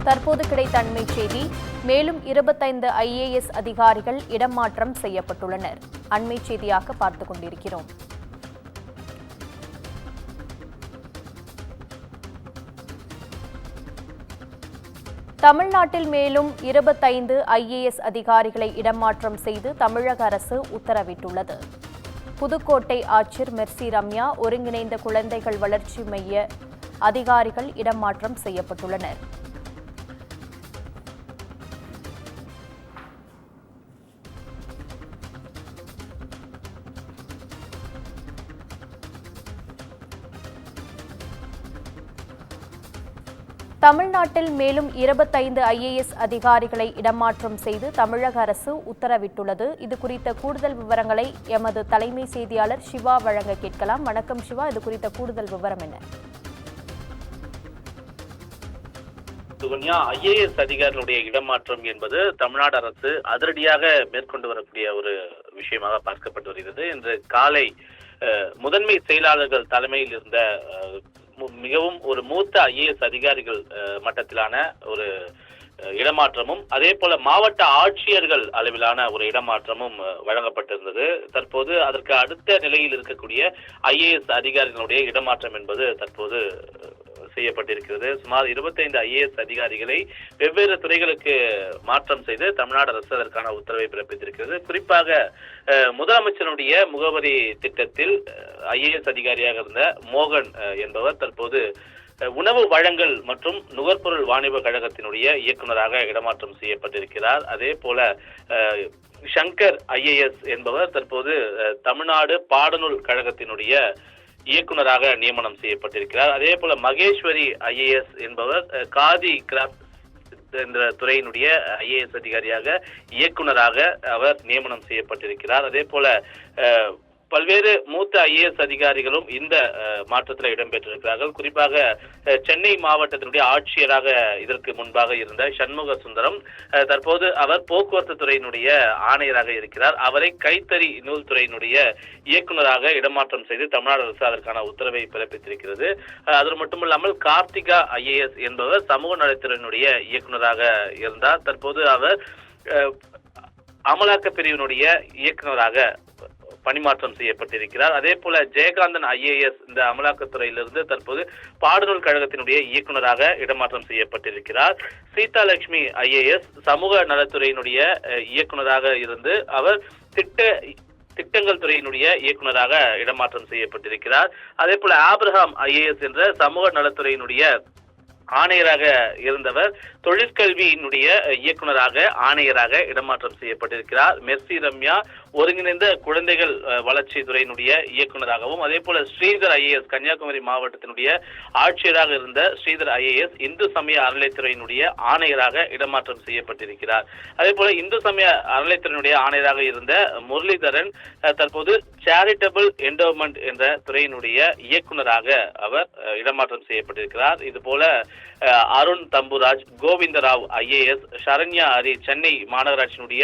தற்போது கிடைத்த அண்மை செய்தி. மேலும் 25 IAS அதிகாரிகள் இடமாற்றம் செய்யப்பட்டுள்ளனர். அண்மை செய்தியாக பார்த்துக் கொண்டிருக்கிறோம். தமிழ்நாட்டில் மேலும் 25 IAS அதிகாரிகளை இடமாற்றம் செய்து தமிழக அரசு உத்தரவிட்டுள்ளது. புதுக்கோட்டை ஆட்சியர் மெர்சி ரம்யா ஒருங்கிணைந்த குழந்தைகள் வளர்ச்சி மைய அதிகாரிகள் இடமாற்றம் செய்யப்பட்டுள்ளனர். தமிழ்நாட்டில் மேலும் 25 IAS அதிகாரிகளை இடமாற்றம் செய்து தமிழக அரசு உத்தரவிட்டுள்ளது. இது குறித்த கூடுதல் விவரங்களை எமது தலைமை செய்தியாளர் சிவா வழங்க கேட்கலாம். வணக்கம் சிவா, இது குறித்த கூடுதல் விவரம் என்ன? IAS அதிகாரிகளுடைய இடமாற்றம் என்பது தமிழ்நாடு அரசு அதிரடியாக மேற்கொண்டு வரக்கூடிய ஒரு விஷயமாக பார்க்கப்பட்டு வருகிறது. இன்று காலை முதன்மை செயலாளர்கள் தலைமையில் இருந்த மிகவும் ஒரு மூத்த IAS அதிகாரிகள் மட்டத்திலான ஒரு இடமாற்றமும் அதே போல மாவட்ட ஆட்சியர்கள் அளவிலான ஒரு இடமாற்றமும் வழங்கப்பட்டிருந்தது. தற்போது அதற்கு அடுத்த நிலையில் இருக்கக்கூடிய IAS அதிகாரிகளுடைய இடமாற்றம் என்பது தற்போது செய்யப்பட்டிருக்கிறது. சுமார் 25 IAS அதிகாரிகளை வெவ்வேறு துறைகளுக்கு மாற்றம் செய்து தமிழ்நாடு அரசு அதற்கான உத்தரவை பிறப்பித்திருக்கிறது. குறிப்பாக முதலமைச்சருடைய முகவரி திட்டத்தில் IAS அதிகாரியாக இருந்த மோகன் என்பவர் தற்போது உணவு வழங்கல் மற்றும் நுகர்பொருள் வாணிப கழகத்தினுடைய இயக்குநராக இடமாற்றம் செய்யப்பட்டிருக்கிறார். அதே போல சங்கர் IAS என்பவர் தற்போது தமிழ்நாடு பாடநூல் கழகத்தினுடைய இயக்குநராக நியமனம் செய்யப்பட்டிருக்கிறார். அதே போல மகேஸ்வரி IAS என்பவர் காதி கிராப்ட் என்ற துறையினுடைய IAS அதிகாரியாக இயக்குநராக அவர் நியமனம் செய்யப்பட்டிருக்கிறார். அதே போல பல்வேறு மூத்த IAS அதிகாரிகளும் இந்த மாற்றத்தில் இடம்பெற்றிருக்கிறார்கள். குறிப்பாக சென்னை மாவட்டத்தினுடைய ஆட்சியராக இதற்கு முன்பாக இருந்த சண்முக சுந்தரம் தற்போது அவர் போக்குவரத்து துறையினுடைய ஆணையராக இருக்கிறார். அவரை கைத்தறி நூல் துறையினுடைய இயக்குநராக இடமாற்றம் செய்து தமிழ்நாடு அரசு அதற்கான உத்தரவை பிறப்பித்திருக்கிறது. அது மட்டுமல்லாமல் கார்த்திகா IAS என்பவர் சமூக நலத்துறையினுடைய இயக்குநராக இருந்தார். தற்போது அவர் அமலாக்க பிரிவினுடைய இயக்குநராக பணிமாற்றம் செய்யப்பட்டிருக்கிறார். அதே போல ஜெயகாந்தன் IAS இந்த அமலாக்கத்துறையிலிருந்து தற்போது பாடநூல் கழகத்தினுடைய இயக்குநராக இடமாற்றம் செய்யப்பட்டிருக்கிறார். சீதா லட்சுமி IAS சமூக நலத்துறையினுடைய இயக்குநராக இருந்து அவர் திட்டங்கள் துறையினுடைய இயக்குநராக இடமாற்றம் செய்யப்பட்டிருக்கிறார். அதே போல ஆப்ரஹாம் IAS என்ற சமூக நலத்துறையினுடைய ஆணையராக இருந்தவர் தொழிற்கல்வியினுடைய இயக்குநராக ஆணையராக இடமாற்றம் செய்யப்பட்டிருக்கிறார். மெர்சி ரம்யா ஒருங்கிணைந்த குழந்தைகள் வளர்ச்சி துறையினுடைய இயக்குநராகவும் அதே போல ஸ்ரீதர் IAS கன்னியாகுமரி மாவட்டத்தினுடைய ஆட்சியராக இருந்த ஸ்ரீதர் IAS இந்து சமய அறநிலைத்துறையினுடைய ஆணையராக இடமாற்றம் செய்யப்பட்டிருக்கிறார். அதே போல இந்து சமய அறநிலைத்துறையினுடைய ஆணையராக இருந்த முரளிதரன் தற்போது சேரிட்டபிள் என்டோமெண்ட் என்ற துறையினுடைய இயக்குநராக அவர் இடமாற்றம் செய்யப்பட்டிருக்கிறார். இது போல அருண் தம்புராஜ், கோவிந்தராவ் IAS, சரண்யா ஹரி சென்னை மாநகராட்சியினுடைய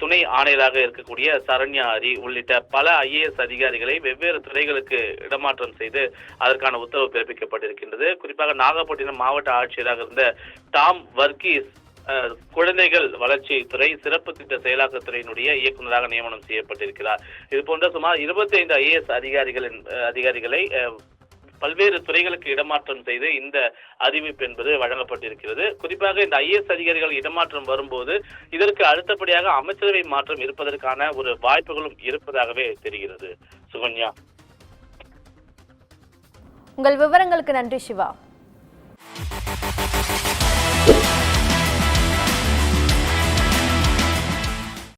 துணை ஆணையராக இருக்கக்கூடிய சரண்யா ஹரி உள்ளிட்ட பல IAS அதிகாரிகளை வெவ்வேறு துறைகளுக்கு இடமாற்றம் செய்து அதற்கான உத்தரவு பிறப்பிக்கப்பட்டிருக்கின்றது. குறிப்பாக நாகப்பட்டினம் மாவட்ட ஆட்சியராக இருந்த டாம் வர்கீஸ் குழந்தைகள் வளர்ச்சி துறை சிறப்பு திட்ட செயலாக்கத்துறையினுடைய இயக்குநராக நியமனம் செய்யப்பட்டிருக்கிறார். இது போன்ற சுமார் 25 IAS அதிகாரிகளை பல்வேறு துறைகளுக்கு இடமாற்றம் செய்து இந்த அறிவிப்பு என்பது வழங்கப்பட்டிருக்கிறது. குறிப்பாக இந்த IAS அதிகாரிகள் இடமாற்றம் வரும்போது இதற்கு அடுத்தபடியாக அமைச்சரவை மாற்றம் இருப்பதற்கான ஒரு வாய்ப்புகளும் இருப்பதாகவே தெரிகிறது. சுகன்யா, உங்கள் விவரங்களுக்கு நன்றி சிவா.